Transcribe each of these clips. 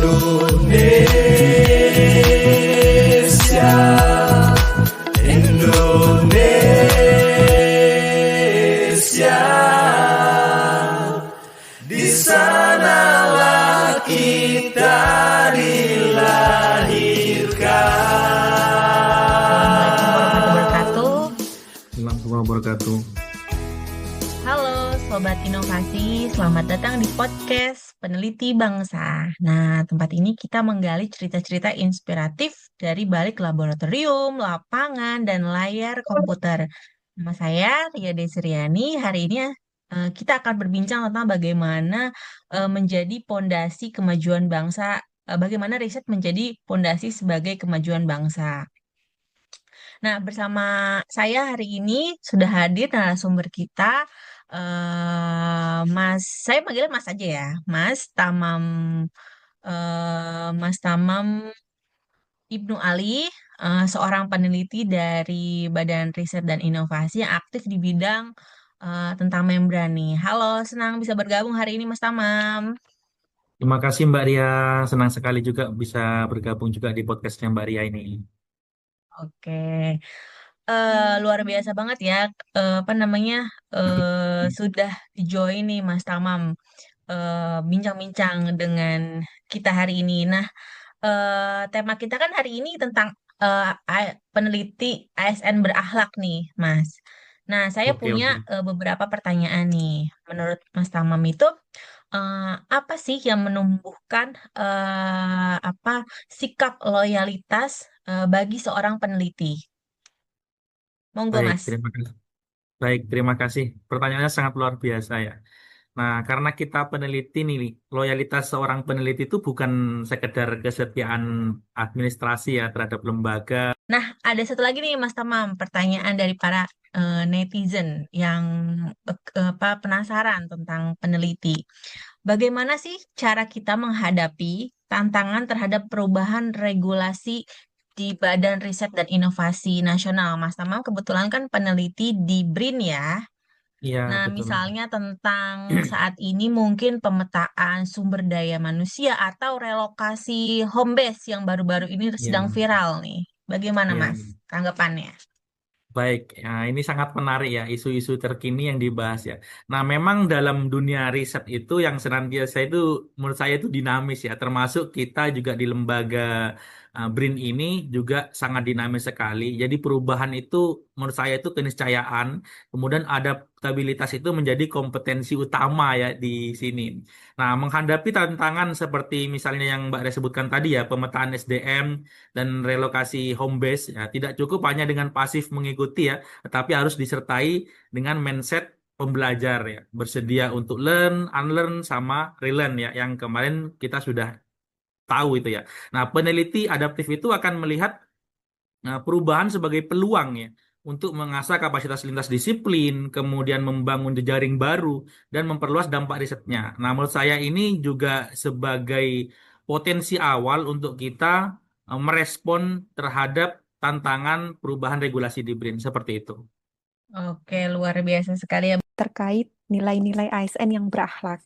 Indonesia, di sanalah kita dilahirkan. Assalamualaikum warahmatullahi wabarakatuh. Halo Sobat Inovasi, selamat datang di podcast Peneliti Bangsa. Nah, tempat ini kita menggali cerita-cerita inspiratif dari balik laboratorium, lapangan, dan layar komputer. Nama saya Ria Desriani. Hari ini kita akan berbincang tentang bagaimana menjadi pondasi kemajuan bangsa, bagaimana riset menjadi pondasi sebagai kemajuan bangsa. Nah, bersama saya hari ini sudah hadir narasumber kita, saya panggilnya Mas aja ya, Mas Tamam Ibnu Ali, seorang peneliti dari Badan Riset dan Inovasi yang aktif di bidang tentang membran nih. Halo, senang bisa bergabung hari ini Mas Tamam. Terima kasih Mbak Ria, senang sekali juga bisa bergabung juga di podcastnya Mbak Ria ini. Oke. Luar biasa banget ya, apa namanya, sudah join nih Mas Tamam, bincang-bincang dengan kita hari ini. Nah, tema kita kan hari ini tentang peneliti ASN berakhlak nih, Mas. Nah, saya Oke, punya oke. beberapa pertanyaan nih. Menurut Mas Tamam itu, apa sih yang menumbuhkan apa sikap loyalitas bagi seorang peneliti? Monggo, Baik, Mas. terima kasih. Baik, terima kasih. Pertanyaannya sangat luar biasa ya. Nah, karena kita peneliti nih, loyalitas seorang peneliti itu bukan sekedar kesetiaan administrasi ya terhadap lembaga. Nah, ada satu lagi nih Mas Tamam, pertanyaan dari para netizen yang apa penasaran tentang peneliti. Bagaimana sih cara kita menghadapi tantangan terhadap perubahan regulasi di Badan Riset dan Inovasi Nasional? Mas Tamam kebetulan kan peneliti di BRIN ya. Iya, Nah, betul. misalnya tentang saat ini mungkin pemetaan sumber daya manusia atau relokasi home base yang baru-baru ini sedang Iya, viral nih. Bagaimana, iya. Mas, tanggapannya? Baik, ya, ini sangat menarik ya, isu-isu terkini yang dibahas ya. Nah, memang dalam dunia riset itu yang senantiasa itu menurut saya itu dinamis ya, termasuk kita juga di lembaga BRIN ini juga sangat dinamis sekali. Jadi perubahan itu menurut saya itu keniscayaan, kemudian adaptabilitas itu menjadi kompetensi utama ya di sini. Nah, menghadapi tantangan seperti misalnya yang Mbak Ria sebutkan tadi ya, pemetaan SDM dan relokasi home base ya tidak cukup hanya dengan pasif mengikuti ya, tetapi harus disertai dengan mindset pembelajar ya, bersedia untuk learn, unlearn sama relearn ya, yang kemarin kita sudah tahu itu ya. Nah, peneliti adaptif itu akan melihat perubahan sebagai peluang ya untuk mengasah kapasitas lintas disiplin, kemudian membangun jejaring baru dan memperluas dampak risetnya. Nah, menurut saya ini juga sebagai potensi awal untuk kita merespon terhadap tantangan perubahan regulasi di BRIN seperti itu. Oke, luar biasa sekali ya. Terkait nilai-nilai ASN yang berakhlak.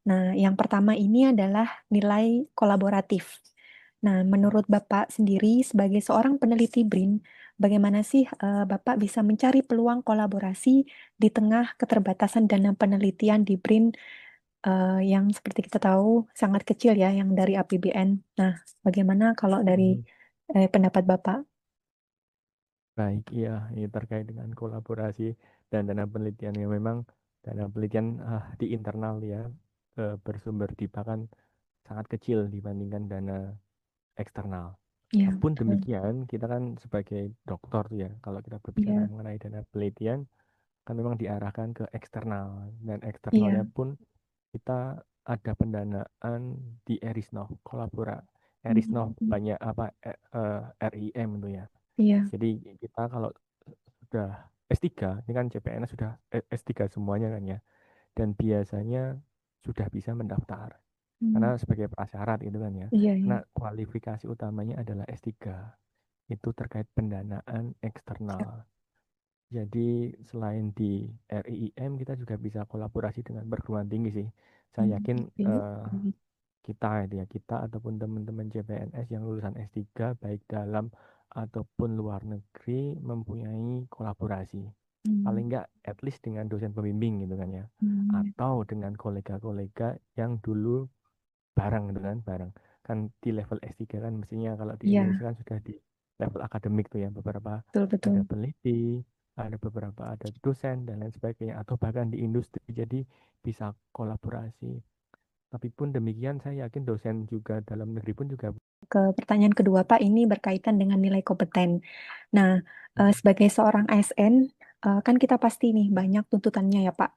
Nah, yang pertama ini adalah nilai kolaboratif. Nah, menurut Bapak sendiri sebagai seorang peneliti BRIN, bagaimana sih Bapak bisa mencari peluang kolaborasi di tengah keterbatasan dana penelitian di BRIN yang seperti kita tahu sangat kecil ya, yang dari APBN. Nah, bagaimana kalau dari pendapat Bapak? Baik, iya, ini terkait dengan kolaborasi dan dana penelitian yang memang dana penelitian di internal ya bersumber di bahkan sangat kecil dibandingkan dana eksternal. Ya, Pun betul. demikian, kita kan sebagai dokter ya, kalau kita berbicara Iya, mengenai dana penelitian, kan memang diarahkan ke eksternal dan eksternalnya iya. pun kita ada pendanaan di Erisnov, Erisnov Hmm, banyak apa RIM itu ya. iya, Jadi kita kalau sudah S3, ini kan CPNS sudah S3 semuanya kan ya. Dan biasanya sudah bisa mendaftar. Karena hmm, sebagai prasyarat itu kan ya. iya, iya. Karena kualifikasi utamanya adalah S3. Itu terkait pendanaan eksternal. Jadi selain di RIIM kita juga bisa kolaborasi dengan perguruan tinggi sih. Saya yakin Oke. kita itu ya, kita ataupun teman-teman CPNS yang lulusan S3 baik dalam ataupun luar negeri mempunyai kolaborasi. Paling enggak at least dengan dosen pembimbing gitu kan ya. Atau dengan kolega-kolega yang dulu bareng gitu kan, bareng. Kan di level S3 kan mestinya kalau di Iya, Indonesia kan sudah di level akademik tuh ya, beberapa ada betul-betul. peneliti, ada beberapa ada dosen dan lain sebagainya, atau bahkan di industri jadi bisa kolaborasi. Tapi pun demikian saya yakin dosen juga dalam negeri pun juga Ke pertanyaan kedua, Pak, ini berkaitan dengan nilai kompeten. Nah, sebagai seorang ASN, kan kita pasti nih banyak tuntutannya ya, Pak.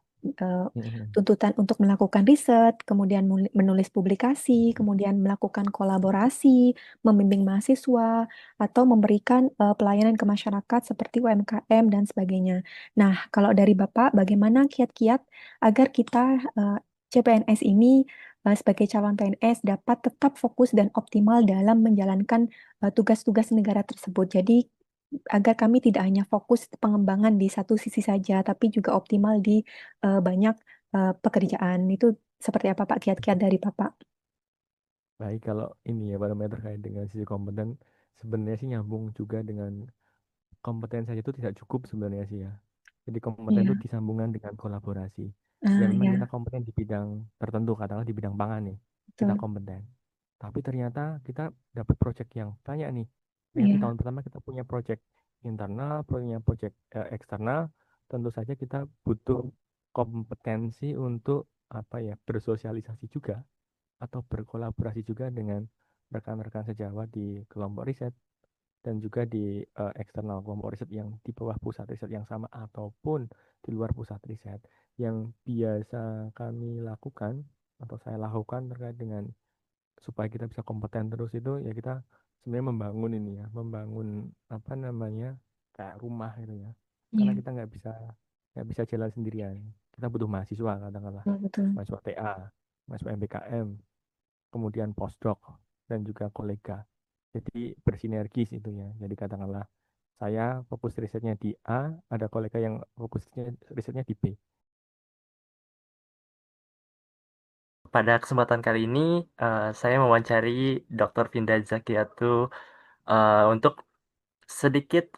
Tuntutan untuk melakukan riset, kemudian menulis publikasi, kemudian melakukan kolaborasi, membimbing mahasiswa, atau memberikan pelayanan ke masyarakat seperti UMKM dan sebagainya. Nah, kalau dari Bapak, bagaimana kiat-kiat agar kita CPNS ini sebagai calon PNS dapat tetap fokus dan optimal dalam menjalankan tugas-tugas negara tersebut. Jadi agar kami tidak hanya fokus pengembangan di satu sisi saja, tapi juga optimal di banyak pekerjaan. Itu seperti apa Pak kiat-kiat dari Bapak? baik. Kalau ini ya parameter terkait dengan sisi kompeten sebenarnya sih nyambung juga dengan kompeten saja itu tidak cukup sebenarnya sih ya. Jadi kompeten itu Iya, disambungkan dengan kolaborasi. Ya ah, memang kita ya, kompeten di bidang tertentu, katakanlah di bidang pangan nih, kita betul. kompeten. Tapi ternyata kita dapat project yang banyak nih. Ternyata di Iya, tahun pertama kita punya project internal, punya project eksternal. Tentu saja kita butuh kompetensi untuk apa ya, bersosialisasi juga atau berkolaborasi juga dengan rekan-rekan sejawat di kelompok riset dan juga di eksternal kelompok riset yang di bawah pusat riset yang sama ataupun di luar pusat riset. Yang biasa kami lakukan atau saya lakukan terkait dengan supaya kita bisa kompeten terus itu ya kita sebenarnya membangun ini ya, membangun apa namanya kayak rumah gitu ya. Karena iya, kita nggak bisa jalan sendirian. Kita butuh mahasiswa katakanlah, betul, betul. mahasiswa TA, mahasiswa MBKM, kemudian postdoc dan juga kolega. Jadi bersinergis itu ya. Jadi katakanlah saya fokus risetnya di A, ada kolega yang fokusnya risetnya di B. Pada kesempatan kali ini, saya mewawancari Dr. Vinda Zakiatu untuk sedikit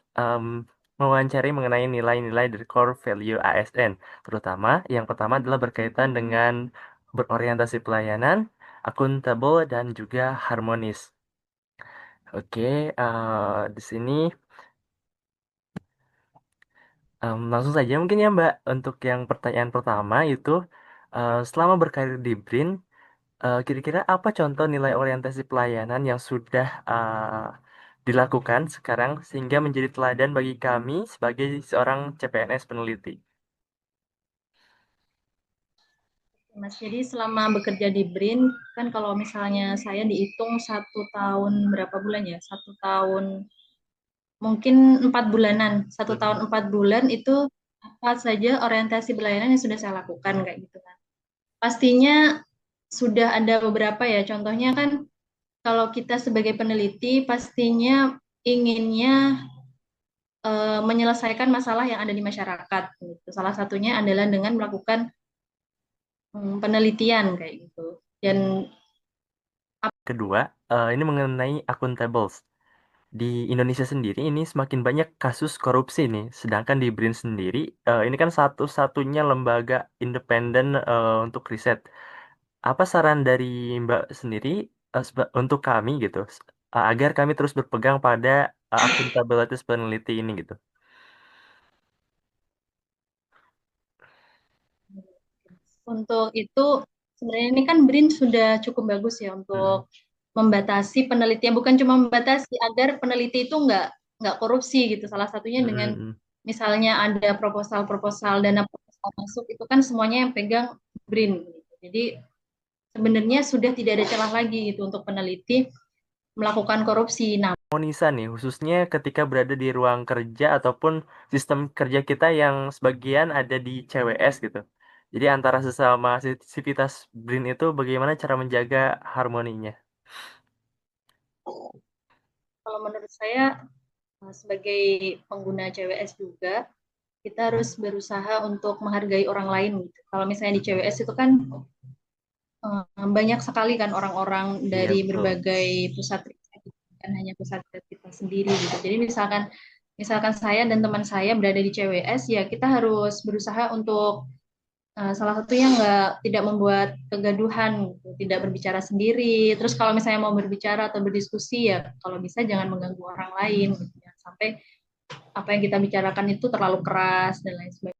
mewawancari mengenai nilai-nilai dari core value ASN. Terutama yang pertama adalah berkaitan dengan berorientasi pelayanan, akuntabel, dan juga harmonis. Oke, di sini langsung saja mungkin ya Mbak, untuk yang pertanyaan pertama itu, selama berkarir di BRIN, kira-kira apa contoh nilai orientasi pelayanan yang sudah dilakukan sekarang sehingga menjadi teladan bagi kami sebagai seorang CPNS peneliti? Mas, jadi selama bekerja di BRIN, kan kalau misalnya saya dihitung 1 tahun berapa bulan ya? 1 tahun, mungkin 4 bulanan. 1 tahun 4 bulan itu apa saja orientasi pelayanan yang sudah saya lakukan kayak gitu kan. Pastinya sudah ada beberapa ya. Contohnya kan kalau kita sebagai peneliti pastinya inginnya menyelesaikan masalah yang ada di masyarakat. Gitu. Salah satunya adalah dengan melakukan penelitian kayak gitu. Dan Kedua, ini mengenai akuntables. Di Indonesia sendiri ini semakin banyak kasus korupsi nih, sedangkan di BRIN sendiri ini kan satu-satunya lembaga independen untuk riset. Apa saran dari Mbak sendiri untuk kami gitu, agar kami terus berpegang pada akuntabilitas peneliti ini gitu? untuk itu sebenarnya ini kan BRIN sudah cukup bagus ya Mm-mm. untuk membatasi penelitian, bukan cuma membatasi agar peneliti itu nggak korupsi gitu. Salah satunya dengan Mm-mm. misalnya ada proposal-proposal dana proposal masuk itu kan semuanya yang pegang BRIN. Gitu. Jadi sebenarnya sudah tidak ada celah lagi gitu untuk peneliti melakukan korupsi. Nah, Monisa nih, khususnya ketika berada di ruang kerja ataupun sistem kerja kita yang sebagian ada di CWS gitu. Jadi antara sesama sivitas BRIN itu bagaimana cara menjaga harmoninya? kalau menurut saya sebagai pengguna CWS juga kita harus berusaha untuk menghargai orang lain gitu. Kalau misalnya di CWS itu kan banyak sekali kan orang-orang Iya, dari betul. berbagai pusat riset, bukan hanya pusat riset kita sendiri gitu. Jadi misalkan saya dan teman saya berada di CWS, ya kita harus berusaha untuk salah satunya tidak membuat kegaduhan, gitu, tidak berbicara sendiri. Terus kalau misalnya mau berbicara atau berdiskusi, ya kalau bisa jangan mengganggu orang lain, gitu. Jangan sampai apa yang kita bicarakan itu terlalu keras dan lain sebagainya.